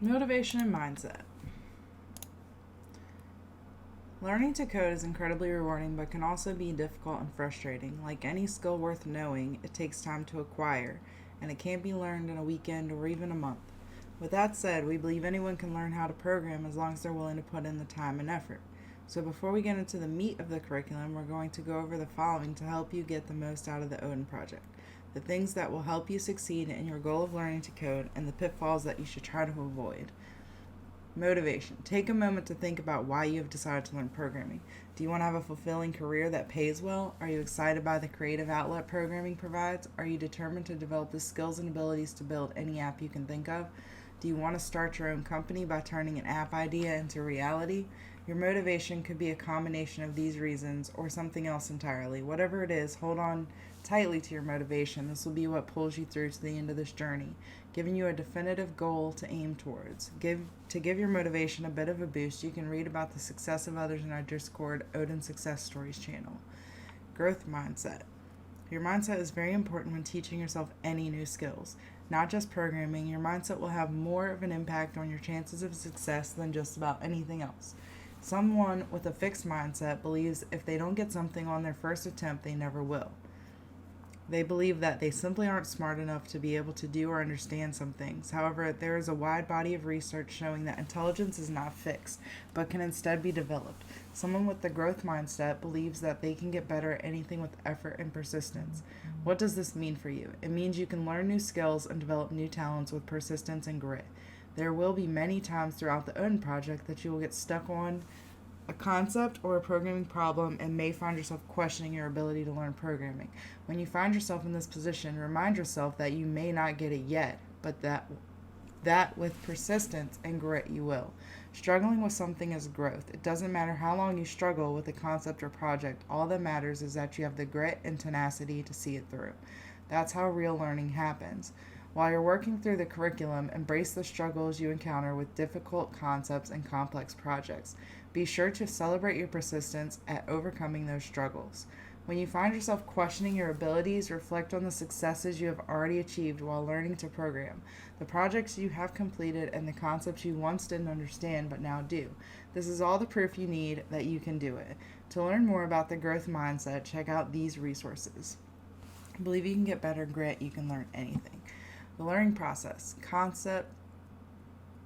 Motivation and mindset. Learning to code is incredibly rewarding but can also be difficult and frustrating. Like any skill worth knowing, it takes time to acquire, and it can't be learned in a weekend or even a month. With that said, we believe anyone can learn how to program as long as they're willing to put in the time and effort. So before we get into the meat of the curriculum, we're going to go over the following to help you get the most out of the Odin Project. The things that will help you succeed in your goal of learning to code and the pitfalls that you should try to avoid. Motivation. Take a moment to think about why you have decided to learn programming. Do you want to have a fulfilling career that pays well? Are you excited by the creative outlet programming provides? Are you determined to develop the skills and abilities to build any app you can think of? Do you want to start your own company by turning an app idea into reality? Your motivation could be a combination of these reasons or something else entirely. Whatever it is, hold on tightly to your motivation. This will be what pulls you through to the end of this journey, giving you a definitive goal to aim towards. To give your motivation a bit of a boost, you can read about the success of others in our Discord Odin Success Stories channel. Growth mindset. Your mindset is very important when teaching yourself any new skills. Not just programming, your mindset will have more of an impact on your chances of success than just about anything else. Someone with a fixed mindset believes if they don't get something on their first attempt, they never will. They believe that they simply aren't smart enough to be able to do or understand some things. However, there is a wide body of research showing that intelligence is not fixed, but can instead be developed. Someone with the growth mindset believes that they can get better at anything with effort and persistence. What does this mean for you? It means you can learn new skills and develop new talents with persistence and grit. There will be many times throughout the Odin Project that you will get stuck on a concept or a programming problem and may find yourself questioning your ability to learn programming. When you find yourself in this position, remind yourself that you may not get it yet, but that with persistence and grit you will. Struggling with something is growth. It doesn't matter how long you struggle with a concept or project. All that matters is that you have the grit and tenacity to see it through. That's how real learning happens. While you're working through the curriculum, embrace the struggles you encounter with difficult concepts and complex projects. Be sure to celebrate your persistence at overcoming those struggles. When you find yourself questioning your abilities, reflect on the successes you have already achieved while learning to program, the projects you have completed, and the concepts you once didn't understand but now do. This is all the proof you need that you can do it. To learn more about the growth mindset, check out these resources. I believe you can get better grit, you can learn anything. The learning process.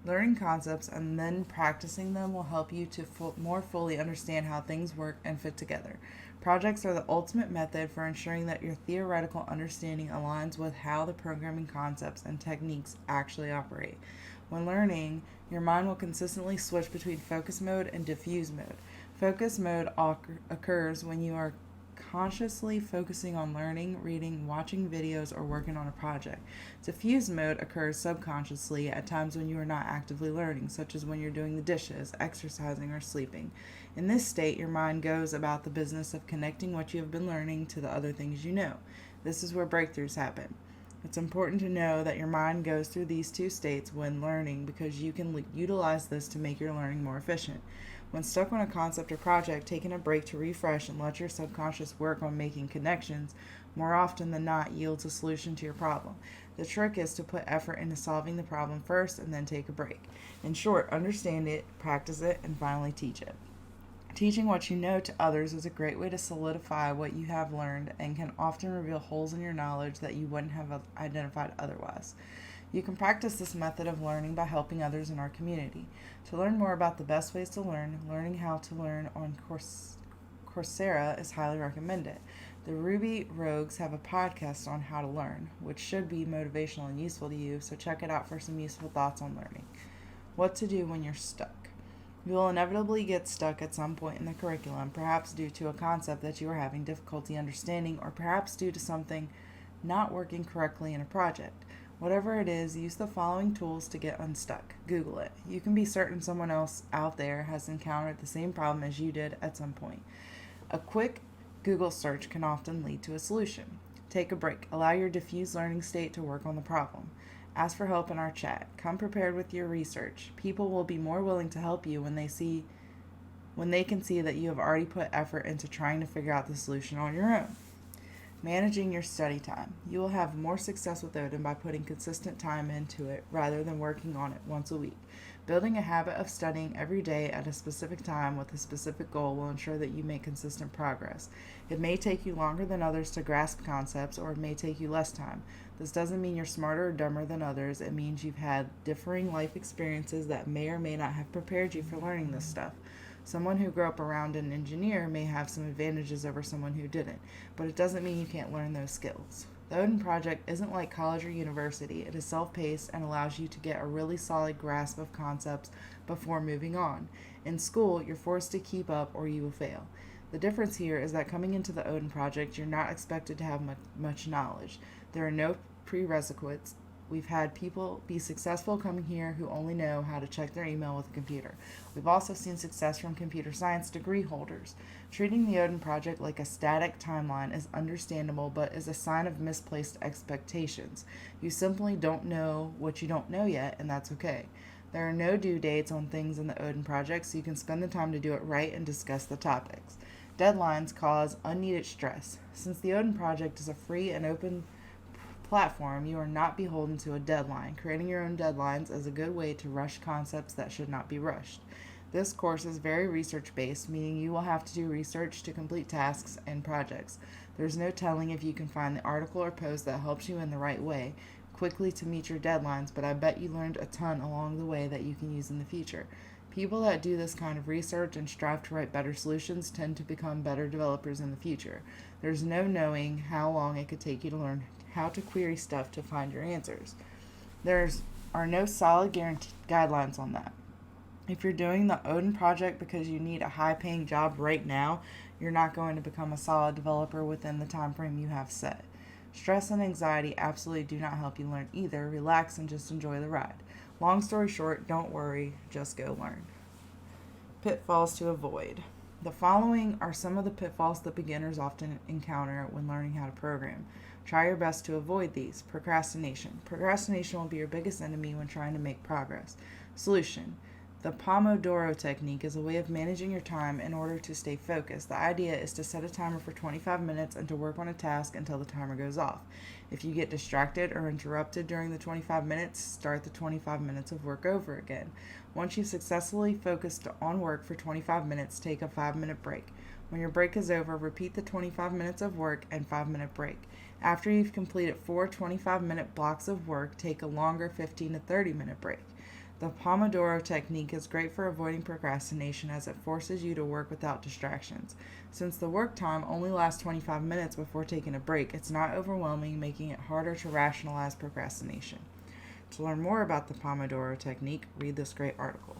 Learning concepts and then practicing them will help you to more fully understand how things work and fit together. Projects are the ultimate method for ensuring that your theoretical understanding aligns with how the programming concepts and techniques actually operate. When learning, your mind will consistently switch between focus mode and diffuse mode. Focus mode occurs when you are consciously focusing on learning, reading, watching videos, or working on a project. Diffuse mode occurs subconsciously at times when you are not actively learning, such as when you're doing the dishes, exercising, or sleeping. In this state, your mind goes about the business of connecting what you have been learning to the other things you know. This is where breakthroughs happen. It's important to know that your mind goes through these two states when learning because you can utilize this to make your learning more efficient. When stuck on a concept or project, taking a break to refresh and let your subconscious work on making connections more often than not yields a solution to your problem. The trick is to put effort into solving the problem first and then take a break. In short, understand it, practice it, and finally teach it. Teaching what you know to others is a great way to solidify what you have learned and can often reveal holes in your knowledge that you wouldn't have identified otherwise. You can practice this method of learning by helping others in our community. To learn more about the best ways to learn, learning how to learn on Coursera is highly recommended. The Ruby Rogues have a podcast on how to learn, which should be motivational and useful to you, so check it out for some useful thoughts on learning. What to do when you're stuck. You will inevitably get stuck at some point in the curriculum, perhaps due to a concept that you are having difficulty understanding, or perhaps due to something not working correctly in a project. Whatever it is, use the following tools to get unstuck. Google it. You can be certain someone else out there has encountered the same problem as you did at some point. A quick Google search can often lead to a solution. Take a break. Allow your diffuse learning state to work on the problem. Ask for help in our chat. Come prepared with your research. People will be more willing to help you when they can see that you have already put effort into trying to figure out the solution on your own. Managing your study time. You will have more success with Odin by putting consistent time into it rather than working on it once a week. Building a habit of studying every day at a specific time with a specific goal will ensure that you make consistent progress. It may take you longer than others to grasp concepts, or it may take you less time. This doesn't mean you're smarter or dumber than others. It means you've had differing life experiences that may or may not have prepared you for learning this stuff. Someone who grew up around an engineer may have some advantages over someone who didn't, but it doesn't mean you can't learn those skills. The Odin Project isn't like college or university. It is self-paced and allows you to get a really solid grasp of concepts before moving on. In school, you're forced to keep up or you will fail. The difference here is that coming into the Odin Project, you're not expected to have much knowledge. There are no prerequisites. We've had people be successful coming here who only know how to check their email with a computer. We've also seen success from computer science degree holders. Treating the Odin Project like a static timeline is understandable, but is a sign of misplaced expectations. You simply don't know what you don't know yet, and that's okay. There are no due dates on things in the Odin Project, so you can spend the time to do it right and discuss the topics. Deadlines cause unneeded stress. Since the Odin Project is a free and open platform, you are not beholden to a deadline. Creating your own deadlines is a good way to rush concepts that should not be rushed. This course is very research-based, meaning you will have to do research to complete tasks and projects. There's no telling if you can find the article or post that helps you in the right way quickly to meet your deadlines, but I bet you learned a ton along the way that you can use in the future. People that do this kind of research and strive to write better solutions tend to become better developers in the future. There's no knowing how long it could take you to learn how to query stuff to find your answers. There are no solid guidelines on that. If you're doing the Odin Project because you need a high-paying job right now, you're not going to become a solid developer within the time frame you have set. Stress and anxiety absolutely do not help you learn either. Relax and just enjoy the ride. Long story short, don't worry, just go learn. Pitfalls to avoid. The following are some of the pitfalls that beginners often encounter when learning how to program. Try your best to avoid these. Procrastination. Procrastination will be your biggest enemy when trying to make progress. Solution. The Pomodoro technique is a way of managing your time in order to stay focused. The idea is to set a timer for 25 minutes and to work on a task until the timer goes off. If you get distracted or interrupted during the 25 minutes, start the 25 minutes of work over again. Once you've successfully focused on work for 25 minutes, take a 5-minute break. When your break is over, repeat the 25 minutes of work and 5-minute break. After you've completed 4 25-minute blocks of work, take a longer 15 to 30-minute break. The Pomodoro technique is great for avoiding procrastination as it forces you to work without distractions. Since the work time only lasts 25 minutes before taking a break, it's not overwhelming, making it harder to rationalize procrastination. To learn more about the Pomodoro technique, read this great article.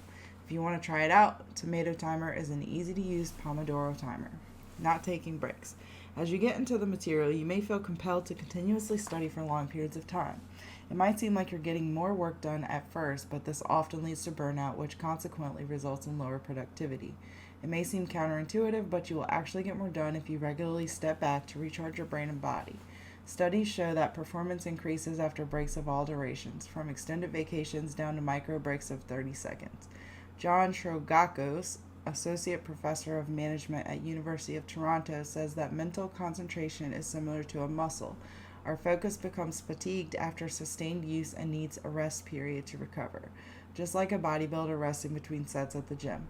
If you want to try it out, Tomato Timer is an easy-to-use Pomodoro timer. Not taking breaks. As you get into the material, you may feel compelled to continuously study for long periods of time. It might seem like you're getting more work done at first, but this often leads to burnout, which consequently results in lower productivity. It may seem counterintuitive, but you will actually get more done if you regularly step back to recharge your brain and body. Studies show that performance increases after breaks of all durations, from extended vacations down to micro breaks of 30 seconds. John Trogakos, Associate Professor of Management at University of Toronto, says that mental concentration is similar to a muscle. Our focus becomes fatigued after sustained use and needs a rest period to recover, just like a bodybuilder resting between sets at the gym.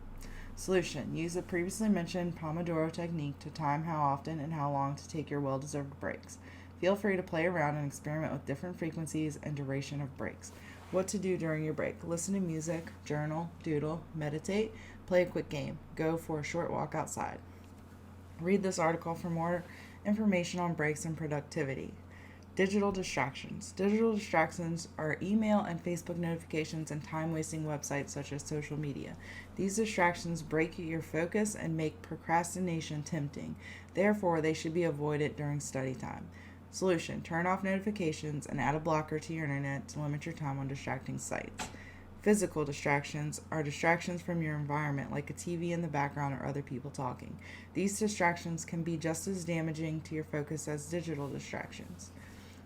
Solution. Use the previously mentioned Pomodoro technique to time how often and how long to take your well-deserved breaks. Feel free to play around and experiment with different frequencies and duration of breaks. What to do during your break. Listen to music, journal, doodle, meditate, play a quick game, go for a short walk outside. Read this article for more information on breaks and productivity. Digital distractions. Digital distractions are email and Facebook notifications and time-wasting websites such as social media. These distractions break your focus and make procrastination tempting. Therefore, they should be avoided during study time. Solution. Turn off notifications and add a blocker to your internet to limit your time on distracting sites. Physical distractions are distractions from your environment, like a TV in the background or other people talking. These distractions can be just as damaging to your focus as digital distractions.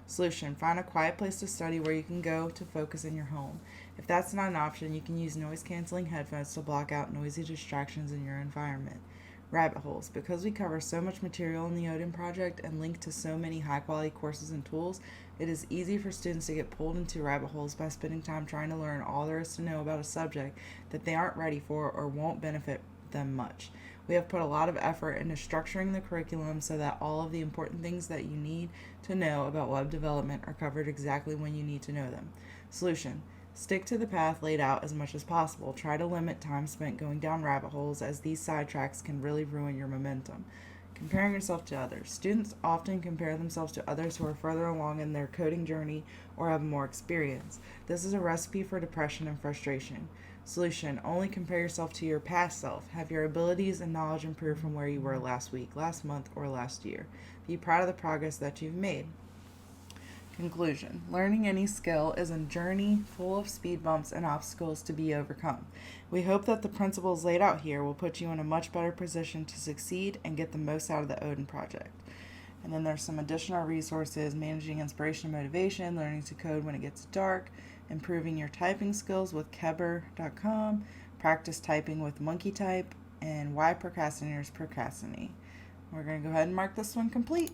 Solution. Find a quiet place to study where you can go to focus in your home. If that's not an option, you can use noise-canceling headphones to block out noisy distractions in your environment. Rabbit holes. Because we cover so much material in the Odin Project and link to so many high quality courses and tools, it is easy for students to get pulled into rabbit holes by spending time trying to learn all there is to know about a subject that they aren't ready for or won't benefit them much. We have put a lot of effort into structuring the curriculum so that all of the important things that you need to know about web development are covered exactly when you need to know them. Solution: stick to the path laid out as much as possible. Try to limit time spent going down rabbit holes, as these sidetracks can really ruin your momentum. Comparing yourself to others. Students often compare themselves to others who are further along in their coding journey or have more experience. This is a recipe for depression and frustration. Solution: only compare yourself to your past self. Have your abilities and knowledge improve from where you were last week, last month, or last year. Be proud of the progress that you've made. Conclusion: learning any skill is a journey full of speed bumps and obstacles to be overcome. We hope that the principles laid out here will put you in a much better position to succeed and get the most out of the Odin Project. And then there's some additional resources: managing inspiration and motivation, learning to code when it gets dark, improving your typing skills with Keber.com, practice typing with MonkeyType, and why procrastinators procrastinate. We're going to go ahead and mark this one complete.